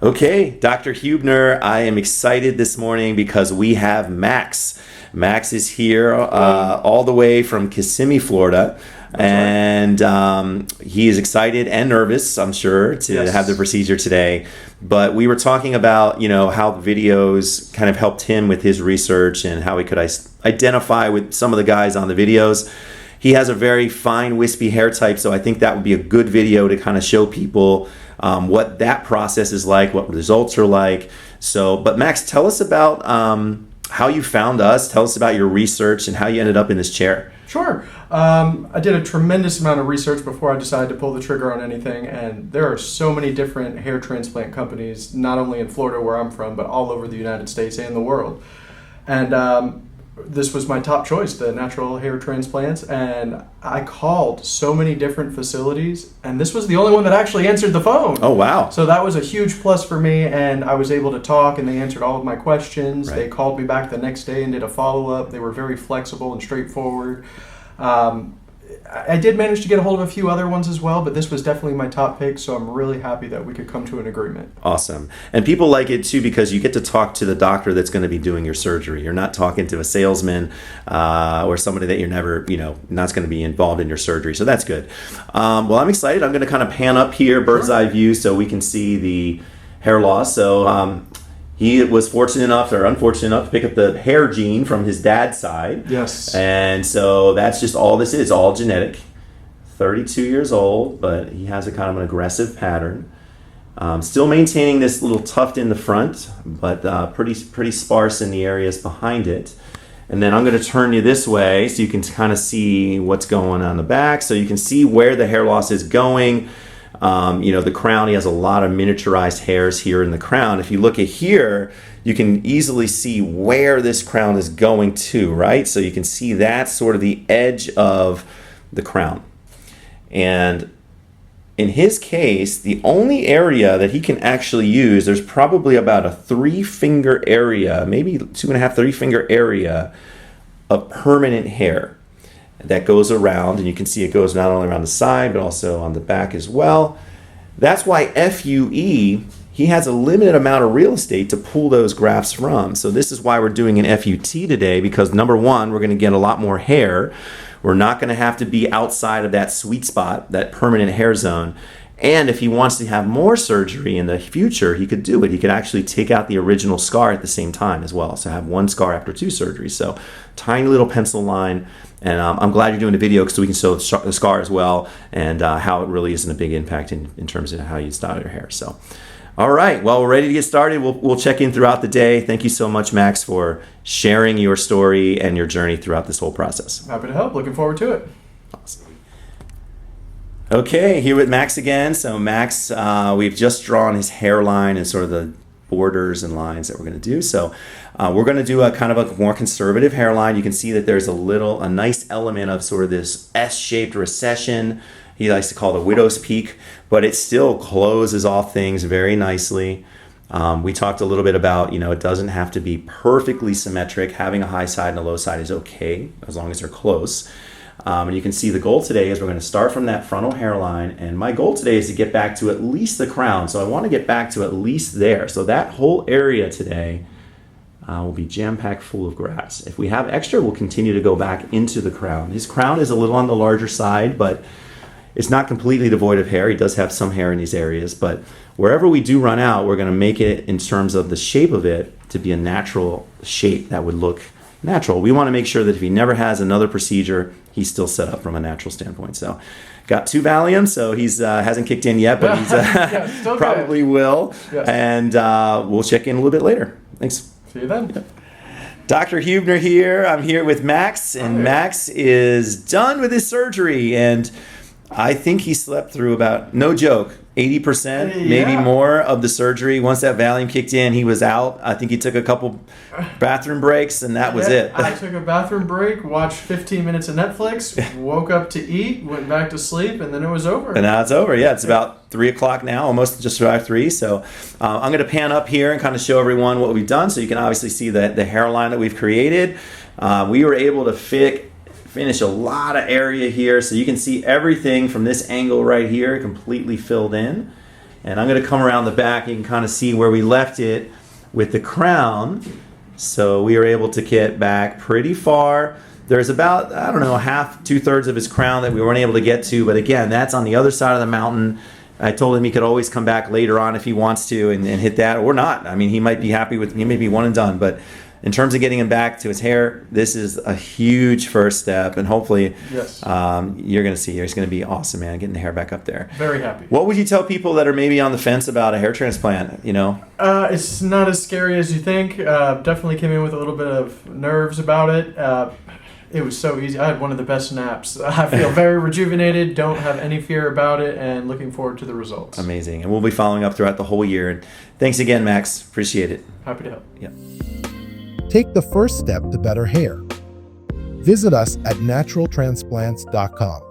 Okay, Dr. Huebner, I am excited this morning because we have Max. Max is here all the way from Kissimmee, Florida. And he is excited and nervous, I'm sure, to have the procedure today. But we were talking about, how the videos kind of helped him with his research and how he could identify with some of the guys on the videos. He has a very fine wispy hair type, so I think that would be a good video to kind of show people what that process is like, what results are like. So, but Max, tell us about how you found us. Tell us about your research and how you ended up in this chair. Sure. I did a tremendous amount of research before I decided to pull the trigger on anything, and there are so many different hair transplant companies, not only in Florida where I'm from, but all over the United States and the world. And this was my top choice, the Natural Hair Transplants, and I called so many different facilities, and this was the only one that actually answered the phone. Oh, wow. So that was a huge plus for me, and I was able to talk, and they answered all of my questions. Right. They called me back the next day and did a follow-up. They were very flexible and straightforward. I did manage to get a hold of a few other ones as well, but this was definitely my top pick, so I'm really happy that we could come to an agreement. Awesome. And people like it too because you get to talk to the doctor that's going to be doing your surgery. You're not talking to a salesman or somebody that you're never, not going to be involved in your surgery. So that's good. Well, I'm excited. I'm going to kind of pan up here, bird's eye view, so we can see the hair loss. So he was fortunate enough or unfortunate enough to pick up the hair gene from his dad's side. Yes. And so that's just all this is, all genetic. 32 years old, but he has a kind of an aggressive pattern. Still maintaining this little tuft in the front, but pretty sparse in the areas behind it. And then I'm going to turn you this way so you can kind of see what's going on the back. So you can see where the hair loss is going. The crown, he has a lot of miniaturized hairs here in the crown. If you look at here, you can easily see where this crown is going to, right? So you can see that's sort of the edge of the crown. And in his case, the only area that he can actually use, there's probably about a 3-finger area, maybe 2.5, 3-finger area of permanent hair that goes around, and you can see it goes not only around the side but also on the back as well. That's why FUE, he has a limited amount of real estate to pull those grafts from. So this is why we're doing an FUT today, because number one, we're going to get a lot more hair. We're not going to have to be outside of that sweet spot, that permanent hair zone. And if he wants to have more surgery in the future, he could do it. He could actually take out the original scar at the same time as well. So have one scar after 2 surgeries. So tiny little pencil line. And I'm glad you're doing a video so we can show the scar as well and how it really isn't a big impact in terms of how you style your hair. So, all right. Well, we're ready to get started. We'll check in throughout the day. Thank you so much, Max, for sharing your story and your journey throughout this whole process. Happy to help. Looking forward to it. Awesome. Okay, here with Max again. So Max, we've just drawn his hairline and sort of the borders and lines that we're going to do. So we're going to do a kind of a more conservative hairline. You can see that there's a nice element of sort of this S-shaped recession. He likes to call the widow's peak, but it still closes off things very nicely. We talked a little bit about, it doesn't have to be perfectly symmetric. Having a high side and a low side is okay as long as they're close. And you can see the goal today is we're going to start from that frontal hairline, and my goal today is to get back to at least the crown. So I want to get back to at least there. So that whole area today will be jam-packed full of grafts. If we have extra, we'll continue to go back into the crown. His crown is a little on the larger side, but it's not completely devoid of hair. He does have some hair in these areas, but wherever we do run out, we're going to make it in terms of the shape of it to be a natural shape that would look natural. We want to make sure that if he never has another procedure, he's still set up from a natural standpoint. So got 2 Valium, so he's hasn't kicked in yet, but he's still probably good. will. Yes. And we'll check in a little bit later. Thanks. See you then. Yep. Dr. Huebner here. I'm here with Max, and Max is done with his surgery, and I think he slept through about, no joke, 80%, maybe more of the surgery. Once that Valium kicked in, he was out. I think he took a couple bathroom breaks, and that was it. I took a bathroom break, watched 15 minutes of Netflix, woke up to eat, went back to sleep, and then it was over. And now it's over. Yeah, it's about 3 o'clock now, almost just about 3. So I'm going to pan up here and kind of show everyone what we've done so you can obviously see the hairline that we've created. We were able to finish a lot of area here, so you can see everything from this angle right here completely filled in. And I'm going to come around the back. You can kind of see where we left it with the crown. So we were able to get back pretty far. There's about, I don't know, half, 2/3 of his crown that we weren't able to get to. But again, that's on the other side of the mountain. I told him he could always come back later on if he wants to and hit that, or not. I mean, he might be happy with, he may be one and done. But in terms of getting him back to his hair, this is a huge first step. And hopefully, Yes. You're going to see, it's going to be awesome, man, getting the hair back up there. Very happy. What would you tell people that are maybe on the fence about a hair transplant, you know? It's not as scary as you think. Definitely came in with a little bit of nerves about it. It was so easy. I had one of the best naps. I feel very rejuvenated, don't have any fear about it, and looking forward to the results. Amazing. And we'll be following up throughout the whole year. And thanks again, Max. Appreciate it. Happy to help. Yeah. Take the first step to better hair. Visit us at naturaltransplants.com.